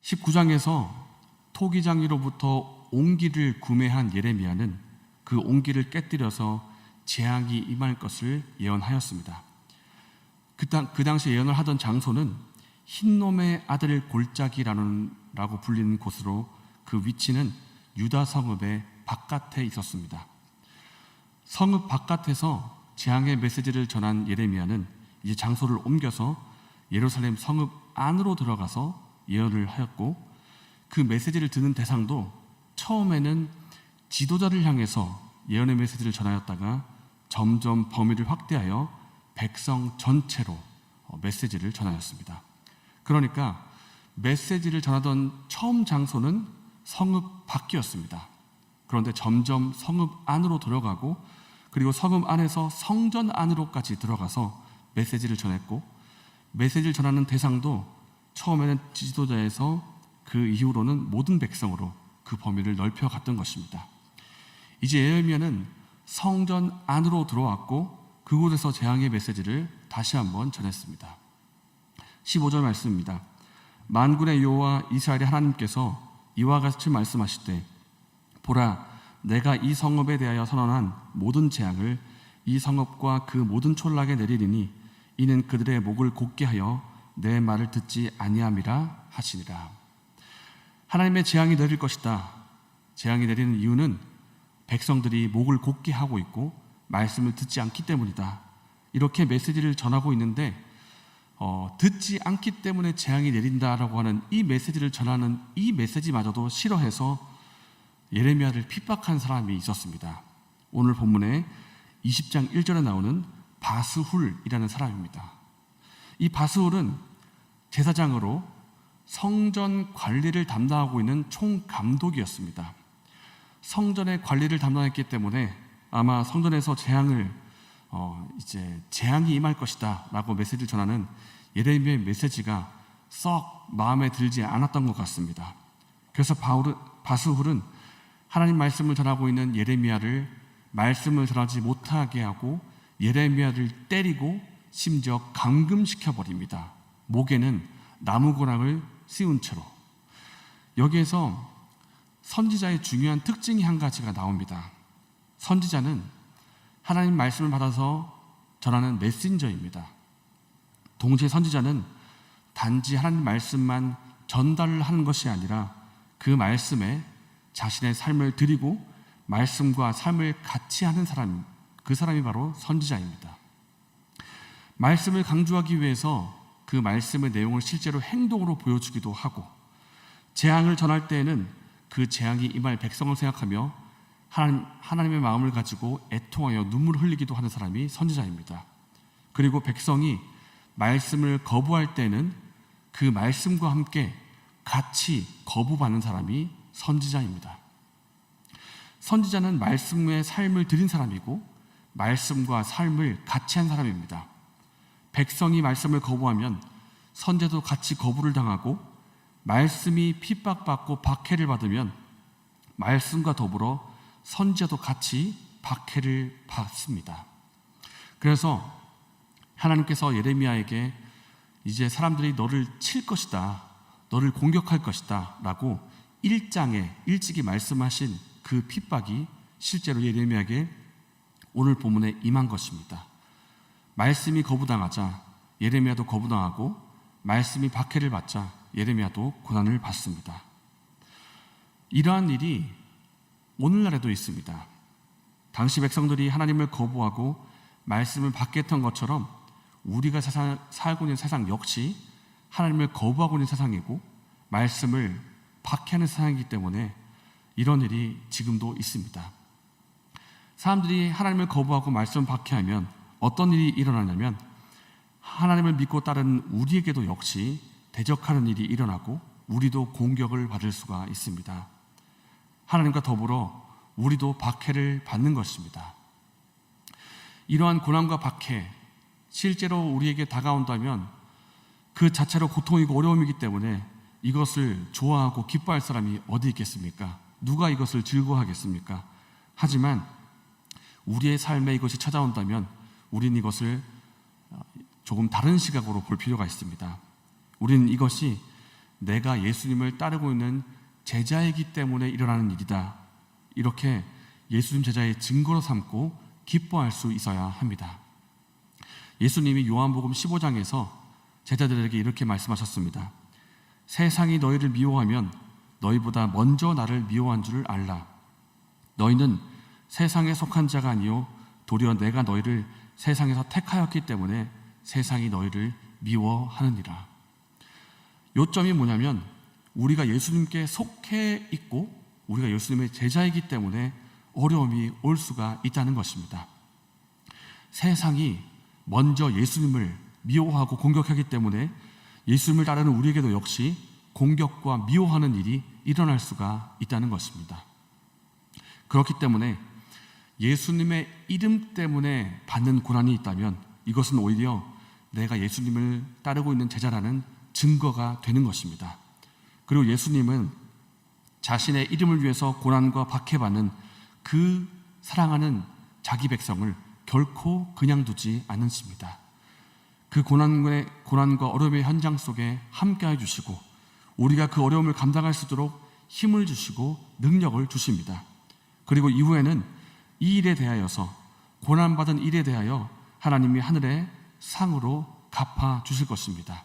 19장에서 토기장이로부터 옹기를 구매한 예레미야는 그 옹기를 깨뜨려서 재앙이 임할 것을 예언하였습니다. 그 당시 예언을 하던 장소는 흰놈의 아들 골짜기라고 불리는 곳으로, 그 위치는 유다 성읍의 바깥에 있었습니다. 성읍 바깥에서 재앙의 메시지를 전한 예레미야는 이제 장소를 옮겨서 예루살렘 성읍 안으로 들어가서 예언을 하였고, 그 메시지를 듣는 대상도 처음에는 지도자를 향해서 예언의 메시지를 전하였다가 점점 범위를 확대하여 백성 전체로 메시지를 전하였습니다. 그러니까 메시지를 전하던 처음 장소는 성읍 밖이었습니다. 그런데 점점 성읍 안으로 들어가고, 그리고 성읍 안에서 성전 안으로까지 들어가서 메시지를 전했고, 메시지를 전하는 대상도 처음에는 지도자에서 그 이후로는 모든 백성으로 그 범위를 넓혀갔던 것입니다. 이제 예레미야는 성전 안으로 들어왔고, 그곳에서 재앙의 메시지를 다시 한번 전했습니다. 15절 말씀입니다. 만군의 여호와 이스라엘의 하나님께서 이와 같이 말씀하시되, 보라, 내가 이 성읍에 대하여 선언한 모든 재앙을 이 성읍과 그 모든 촌락에 내리리니 이는 그들의 목을 곧게 하여 내 말을 듣지 아니함이라 하시니라. 하나님의 재앙이 내릴 것이다. 재앙이 내리는 이유는 백성들이 목을 곧게 하고 있고 말씀을 듣지 않기 때문이다. 이렇게 메시지를 전하고 있는데 듣지 않기 때문에 재앙이 내린다라고 하는 이 메시지를 전하는 이 메시지마저도 싫어해서 예레미야를 핍박한 사람이 있었습니다. 오늘 본문에 20장 1절에 나오는 바스훌이라는 사람입니다. 이 바스훌은 제사장으로 성전 관리를 담당하고 있는 총감독이었습니다. 성전의 관리를 담당했기 때문에 아마 성전에서 재앙이 임할 것이다 라고 메시지를 전하는 예레미야의 메시지가 썩 마음에 들지 않았던 것 같습니다. 그래서 바스훌은 하나님 말씀을 전하고 있는 예레미야를 말씀을 전하지 못하게 하고 예레미야를 때리고 심지어 감금시켜 버립니다. 목에는 나무고랑을 씌운 채로. 여기에서 선지자의 중요한 특징이 한 가지가 나옵니다. 선지자는 하나님 말씀을 받아서 전하는 메신저입니다. 동시에 선지자는 단지 하나님 말씀만 전달을 하는 것이 아니라 그 말씀에 자신의 삶을 드리고 말씀과 삶을 같이 하는 사람, 그 사람이 바로 선지자입니다. 말씀을 강조하기 위해서 그 말씀의 내용을 실제로 행동으로 보여주기도 하고, 재앙을 전할 때에는 그 재앙이 임할 백성을 생각하며 하나님의 마음을 가지고 애통하여 눈물을 흘리기도 하는 사람이 선지자입니다. 그리고 백성이 말씀을 거부할 때는 그 말씀과 함께 같이 거부받는 사람이 선지자입니다. 선지자는 말씀의 삶을 드린 사람이고 말씀과 삶을 같이 한 사람입니다. 백성이 말씀을 거부하면 선지자도 같이 거부를 당하고, 말씀이 핍박받고 박해를 받으면 말씀과 더불어 선지자도 같이 박해를 받습니다. 그래서 하나님께서 예레미야에게 이제 사람들이 너를 칠 것이다, 너를 공격할 것이다 라고 1장에 일찍이 말씀하신 그 핍박이 실제로 예레미야에게 오늘 본문에 임한 것입니다. 말씀이 거부당하자 예레미야도 거부당하고, 말씀이 박해를 받자 예레미야도 고난을 받습니다. 이러한 일이 오늘날에도 있습니다. 당시 백성들이 하나님을 거부하고 말씀을 박해했던 것처럼 우리가 살고 있는 세상 역시 하나님을 거부하고 있는 세상이고 말씀을 박해하는 세상이기 때문에 이런 일이 지금도 있습니다. 사람들이 하나님을 거부하고 말씀을 박해하면 어떤 일이 일어나냐면, 하나님을 믿고 따르는 우리에게도 역시 대적하는 일이 일어나고 우리도 공격을 받을 수가 있습니다. 하나님과 더불어 우리도 박해를 받는 것입니다. 이러한 고난과 박해, 실제로 우리에게 다가온다면 그 자체로 고통이고 어려움이기 때문에 이것을 좋아하고 기뻐할 사람이 어디 있겠습니까? 누가 이것을 즐거워하겠습니까? 하지만 우리의 삶에 이것이 찾아온다면 우리는 이것을 조금 다른 시각으로 볼 필요가 있습니다. 우리는 이것이 내가 예수님을 따르고 있는 제자이기 때문에 일어나는 일이다. 이렇게 예수님 제자의 증거로 삼고 기뻐할 수 있어야 합니다. 예수님이 요한복음 15장에서 제자들에게 이렇게 말씀하셨습니다. 세상이 너희를 미워하면 너희보다 먼저 나를 미워한 줄을 알라. 너희는 세상에 속한 자가 아니요 도리어 내가 너희를 세상에서 택하였기 때문에 세상이 너희를 미워하느니라. 요점이 뭐냐면 우리가 예수님께 속해 있고 우리가 예수님의 제자이기 때문에 어려움이 올 수가 있다는 것입니다. 세상이 먼저 예수님을 미워하고 공격하기 때문에 예수님을 따르는 우리에게도 역시 공격과 미워하는 일이 일어날 수가 있다는 것입니다. 그렇기 때문에 예수님의 이름 때문에 받는 고난이 있다면 이것은 오히려 내가 예수님을 따르고 있는 제자라는 증거가 되는 것입니다. 그리고 예수님은 자신의 이름을 위해서 고난과 박해받는 그 사랑하는 자기 백성을 결코 그냥 두지 않으십니다. 그 고난과 어려움의 현장 속에 함께해 주시고 우리가 그 어려움을 감당할 수 있도록 힘을 주시고 능력을 주십니다. 그리고 이후에는 이 일에 대하여서 고난받은 일에 대하여 하나님이 하늘의 상으로 갚아 주실 것입니다.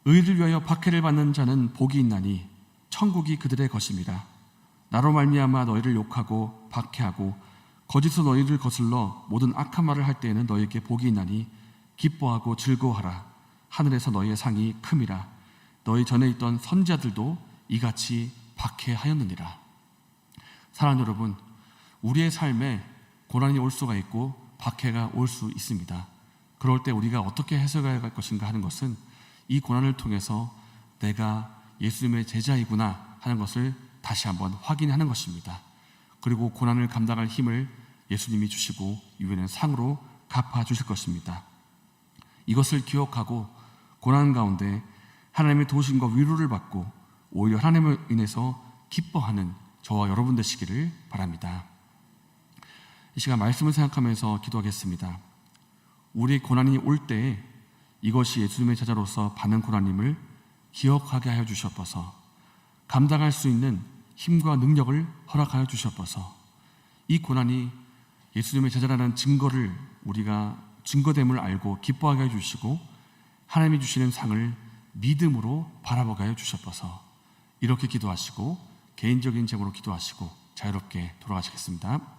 의를 위하여 박해를 받는 자는 복이 있나니 천국이 그들의 것입니다. 나로 말미암아 너희를 욕하고 박해하고 거짓으로 너희를 거슬러 모든 악한 말을 할 때에는 너희에게 복이 있나니 기뻐하고 즐거워하라. 하늘에서 너희의 상이 큼이라. 너희 전에 있던 선지자들도 이같이 박해하였느니라. 사랑하는 여러분, 우리의 삶에 고난이 올 수가 있고 박해가 올 수 있습니다. 그럴 때 우리가 어떻게 해석해야 할 것인가 하는 것은 이 고난을 통해서 내가 예수님의 제자이구나 하는 것을 다시 한번 확인하는 것입니다. 그리고 고난을 감당할 힘을 예수님이 주시고 이후에는 상으로 갚아주실 것입니다. 이것을 기억하고 고난 가운데 하나님의 도우심과 위로를 받고 오히려 하나님을 인해서 기뻐하는 저와 여러분 되시기를 바랍니다. 이 시간 말씀을 생각하면서 기도하겠습니다. 우리 고난이 올 때에 이것이 예수님의 제자로서 받는 고난임을 기억하게 하여 주시옵소서. 감당할 수 있는 힘과 능력을 허락하여 주시옵소서. 이 고난이 예수님의 제자라는 증거를 우리가 증거됨을 알고 기뻐하게 해 주시고 하나님이 주시는 상을 믿음으로 바라보게 하여 주시옵소서. 이렇게 기도하시고 개인적인 제목으로 기도하시고 자유롭게 돌아가시겠습니다.